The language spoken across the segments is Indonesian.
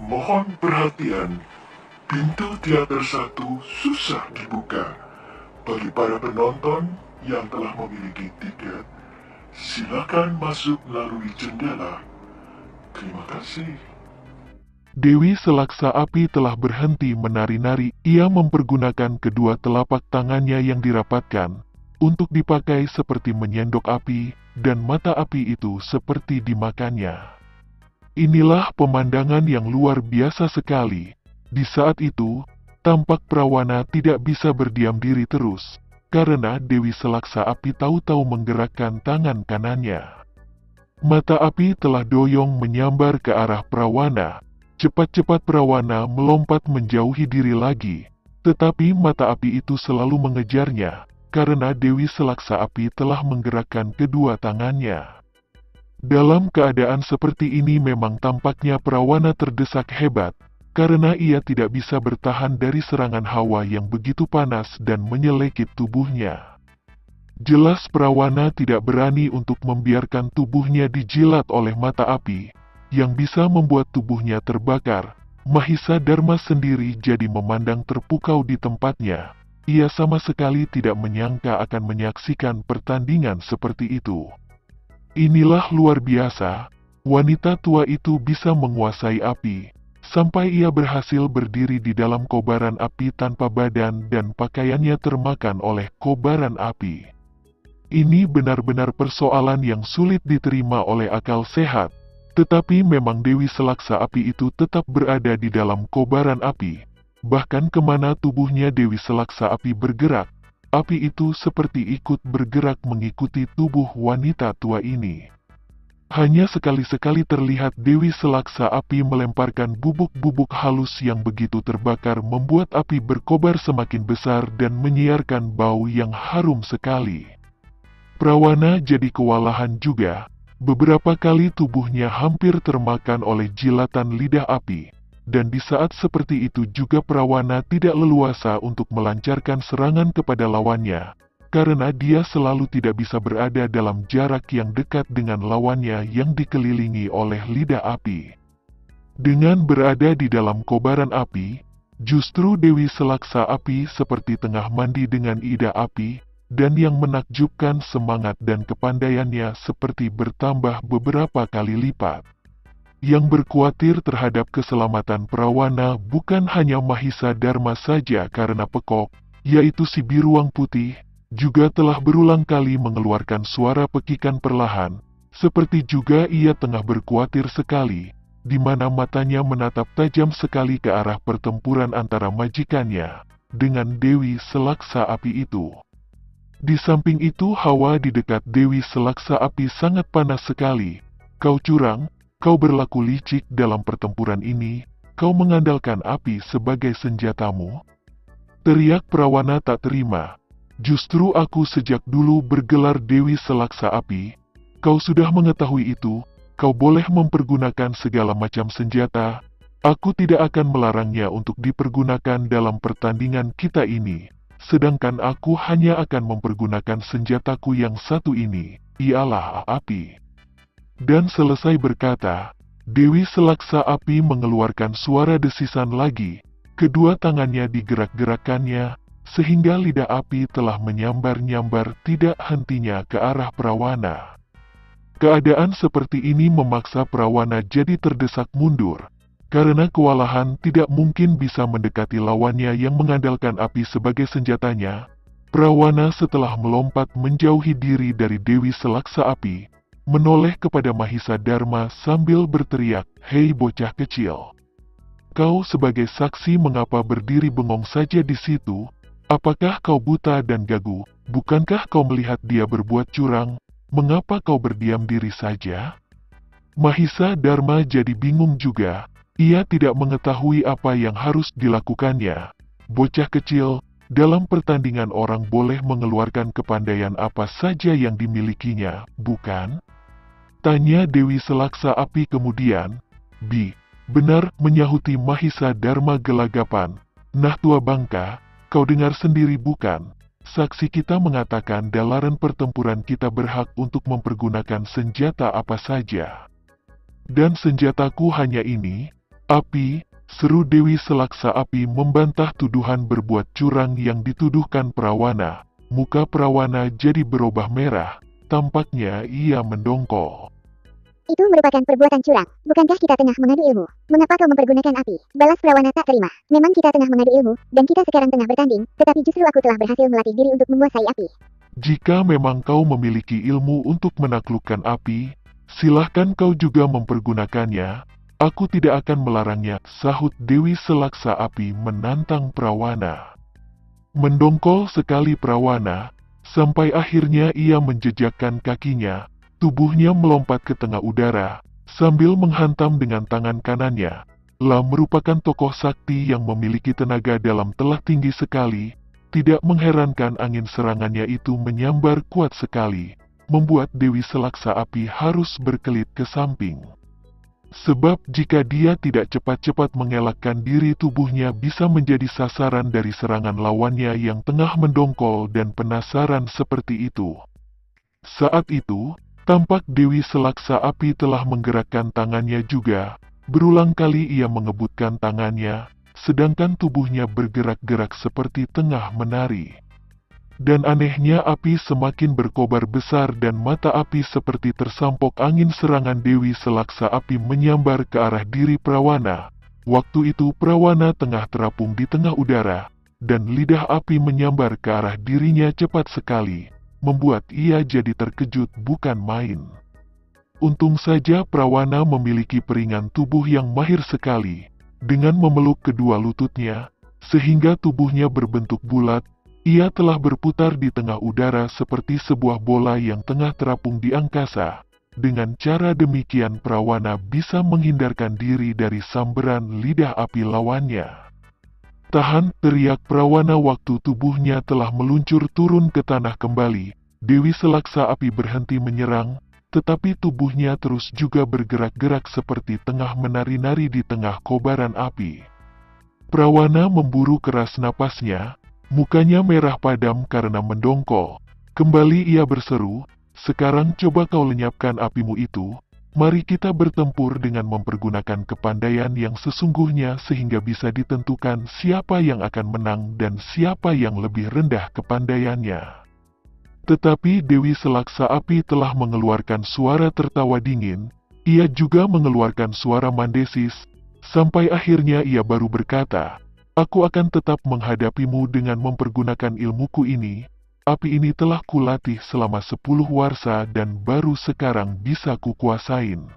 Mohon perhatian, pintu teater satu susah dibuka. Bagi para penonton yang telah memiliki tiket, silakan masuk melalui jendela. Terima kasih. Dewi Selaksa Api telah berhenti menari-nari. Ia mempergunakan kedua telapak tangannya yang dirapatkan untuk dipakai seperti menyendok api, dan mata api itu seperti dimakannya. Inilah pemandangan yang luar biasa sekali. Di saat itu, tampak Prawana tidak bisa berdiam diri terus, karena Dewi Selaksa Api tahu-tahu menggerakkan tangan kanannya. Mata api telah doyong menyambar ke arah Prawana. Cepat-cepat Prawana melompat menjauhi diri lagi, tetapi mata api itu selalu mengejarnya, karena Dewi Selaksa Api telah menggerakkan kedua tangannya. Dalam keadaan seperti ini memang tampaknya Prawana terdesak hebat, karena ia tidak bisa bertahan dari serangan hawa yang begitu panas dan menyelekit tubuhnya. Jelas Prawana tidak berani untuk membiarkan tubuhnya dijilat oleh mata api, yang bisa membuat tubuhnya terbakar. Mahisa Dharma sendiri jadi memandang terpukau di tempatnya. Ia sama sekali tidak menyangka akan menyaksikan pertandingan seperti itu. Inilah luar biasa, wanita tua itu bisa menguasai api, sampai ia berhasil berdiri di dalam kobaran api tanpa badan dan pakaiannya termakan oleh kobaran api. Ini benar-benar persoalan yang sulit diterima oleh akal sehat. Tetapi memang Dewi Selaksa Api itu tetap berada di dalam kobaran api. Bahkan kemana tubuhnya Dewi Selaksa Api bergerak, api itu seperti ikut bergerak mengikuti tubuh wanita tua ini. Hanya sekali-sekali terlihat Dewi Selaksa Api melemparkan bubuk-bubuk halus yang begitu terbakar membuat api berkobar semakin besar dan menyiarkan bau yang harum sekali. Prawana jadi kewalahan juga. Beberapa kali tubuhnya hampir termakan oleh jilatan lidah api, dan di saat seperti itu juga Prawana tidak leluasa untuk melancarkan serangan kepada lawannya, karena dia selalu tidak bisa berada dalam jarak yang dekat dengan lawannya yang dikelilingi oleh lidah api. Dengan berada di dalam kobaran api, justru Dewi Selaksa Api seperti tengah mandi dengan ida api, dan yang menakjubkan semangat dan kepandaiannya seperti bertambah beberapa kali lipat. Yang berkhawatir terhadap keselamatan Prawana bukan hanya Mahisa Dharma saja karena pekok, yaitu si Biruang Putih, juga telah berulang kali mengeluarkan suara pekikan perlahan, seperti juga ia tengah berkhawatir sekali, di mana matanya menatap tajam sekali ke arah pertempuran antara majikannya dengan Dewi Selaksa Api itu. Di samping itu hawa di dekat Dewi Selaksa Api sangat panas sekali. Kau curang, kau berlaku licik dalam pertempuran ini, kau mengandalkan api sebagai senjatamu. Teriak Prawana tak terima. Justru aku sejak dulu bergelar Dewi Selaksa Api. Kau sudah mengetahui itu, kau boleh mempergunakan segala macam senjata. Aku tidak akan melarangnya untuk dipergunakan dalam pertandingan kita ini. Sedangkan aku hanya akan mempergunakan senjataku yang satu ini, ialah api. Dan selesai berkata, Dewi Selaksa Api mengeluarkan suara desisan lagi. Kedua tangannya digerak-gerakkannya, sehingga lidah api telah menyambar-nyambar tidak hentinya ke arah Prawana. Keadaan seperti ini memaksa Prawana jadi terdesak mundur. Karena kewalahan tidak mungkin bisa mendekati lawannya yang mengandalkan api sebagai senjatanya, Prawana setelah melompat menjauhi diri dari Dewi Selaksa Api, menoleh kepada Mahisa Dharma sambil berteriak, "Hei bocah kecil! Kau sebagai saksi mengapa berdiri bengong saja di situ? Apakah kau buta dan gagu? Bukankah kau melihat dia berbuat curang? Mengapa kau berdiam diri saja?" Mahisa Dharma jadi bingung juga. Ia tidak mengetahui apa yang harus dilakukannya. Bocah kecil, dalam pertandingan orang boleh mengeluarkan kepandaian apa saja yang dimilikinya, bukan? Tanya Dewi Selaksa Api kemudian. Benar, menyahuti Mahisa Dharma gelagapan. Nah tua bangka, kau dengar sendiri bukan? Saksi kita mengatakan dalaran pertempuran kita berhak untuk mempergunakan senjata apa saja. Dan senjataku hanya ini. Api, seru Dewi Selaksa Api membantah tuduhan berbuat curang yang dituduhkan Prawana. Muka Prawana jadi berubah merah, tampaknya ia mendongkol. Itu merupakan perbuatan curang. Bukankah kita tengah mengadu ilmu? Mengapa kau mempergunakan api? Balas Prawana tak terima. Memang kita tengah mengadu ilmu, dan kita sekarang tengah bertanding, tetapi justru aku telah berhasil melatih diri untuk menguasai api. Jika memang kau memiliki ilmu untuk menaklukkan api, silahkan kau juga mempergunakannya. Aku tidak akan melarangnya, sahut Dewi Selaksa Api menantang Prawana. Mendongkol sekali Prawana, sampai akhirnya ia menjejakkan kakinya, tubuhnya melompat ke tengah udara, sambil menghantam dengan tangan kanannya. La merupakan tokoh sakti yang memiliki tenaga dalam telah tinggi sekali, tidak mengherankan angin serangannya itu menyambar kuat sekali, membuat Dewi Selaksa Api harus berkelit ke samping. Sebab jika dia tidak cepat-cepat mengelakkan diri, tubuhnya bisa menjadi sasaran dari serangan lawannya yang tengah mendongkol dan penasaran seperti itu. Saat itu, tampak Dewi Selaksa Api telah menggerakkan tangannya juga. Berulang kali ia mengebutkan tangannya, sedangkan tubuhnya bergerak-gerak seperti tengah menari. Dan anehnya api semakin berkobar besar dan mata api seperti tersampok angin. Serangan Dewi Selaksa Api menyambar ke arah diri Prawana. Waktu itu Prawana tengah terapung di tengah udara, dan lidah api menyambar ke arah dirinya cepat sekali, membuat ia jadi terkejut bukan main. Untung saja Prawana memiliki peringan tubuh yang mahir sekali, dengan memeluk kedua lututnya, sehingga tubuhnya berbentuk bulat. Ia telah berputar di tengah udara seperti sebuah bola yang tengah terapung di angkasa. Dengan cara demikian Prawana bisa menghindarkan diri dari sambaran lidah api lawannya. Tahan, teriak Prawana waktu tubuhnya telah meluncur turun ke tanah kembali. Dewi Selaksa Api berhenti menyerang, tetapi tubuhnya terus juga bergerak-gerak seperti tengah menari-nari di tengah kobaran api. Prawana memburu keras napasnya. Mukanya merah padam karena mendongkol. Kembali ia berseru, "Sekarang coba kau lenyapkan apimu itu. Mari kita bertempur dengan mempergunakan kepandaian yang sesungguhnya sehingga bisa ditentukan siapa yang akan menang dan siapa yang lebih rendah kepandaiannya." Tetapi Dewi Selaksa Api telah mengeluarkan suara tertawa dingin. Ia juga mengeluarkan suara mandesis. Sampai akhirnya ia baru berkata, "Aku akan tetap menghadapimu dengan mempergunakan ilmuku ini. Api ini telah kulatih selama 10 warsa dan baru sekarang bisa kukuasain.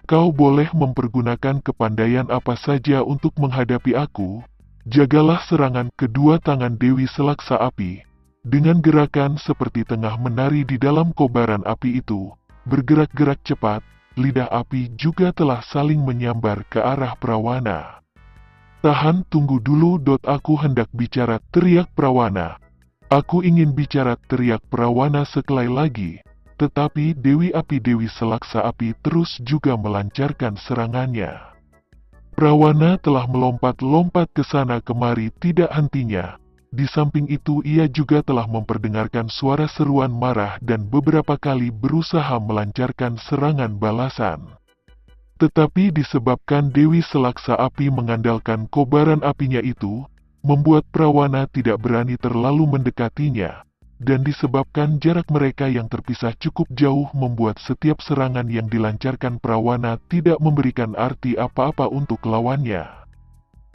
Kau boleh mempergunakan kepandaian apa saja untuk menghadapi aku." Jagalah serangan kedua tangan Dewi Selaksa Api. Dengan gerakan seperti tengah menari di dalam kobaran api itu, bergerak-gerak cepat, lidah api juga telah saling menyambar ke arah Prawana. "Tahan, tunggu dulu, aku hendak bicara," teriak Prawana. "Aku ingin bicara," teriak Prawana sekali lagi. Tetapi Dewi Selaksa Api terus juga melancarkan serangannya. Prawana telah melompat-lompat ke sana kemari tidak hentinya. Di samping itu ia juga telah memperdengarkan suara seruan marah dan beberapa kali berusaha melancarkan serangan balasan. Tetapi disebabkan Dewi Selaksa Api mengandalkan kobaran apinya itu, membuat Prawana tidak berani terlalu mendekatinya, dan disebabkan jarak mereka yang terpisah cukup jauh membuat setiap serangan yang dilancarkan Prawana tidak memberikan arti apa-apa untuk lawannya.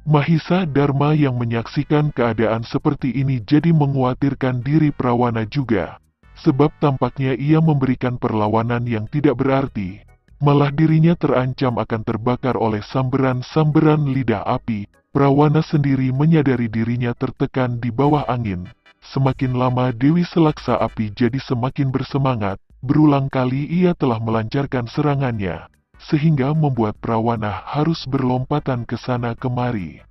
Mahisa Dharma yang menyaksikan keadaan seperti ini jadi mengkhawatirkan diri Prawana juga, sebab tampaknya ia memberikan perlawanan yang tidak berarti. Malah dirinya terancam akan terbakar oleh sambaran-sambaran lidah api. Prawana sendiri menyadari dirinya tertekan di bawah angin. Semakin lama Dewi Selaksa Api jadi semakin bersemangat. Berulang kali ia telah melancarkan serangannya, sehingga membuat Prawana harus berlompatan ke sana kemari.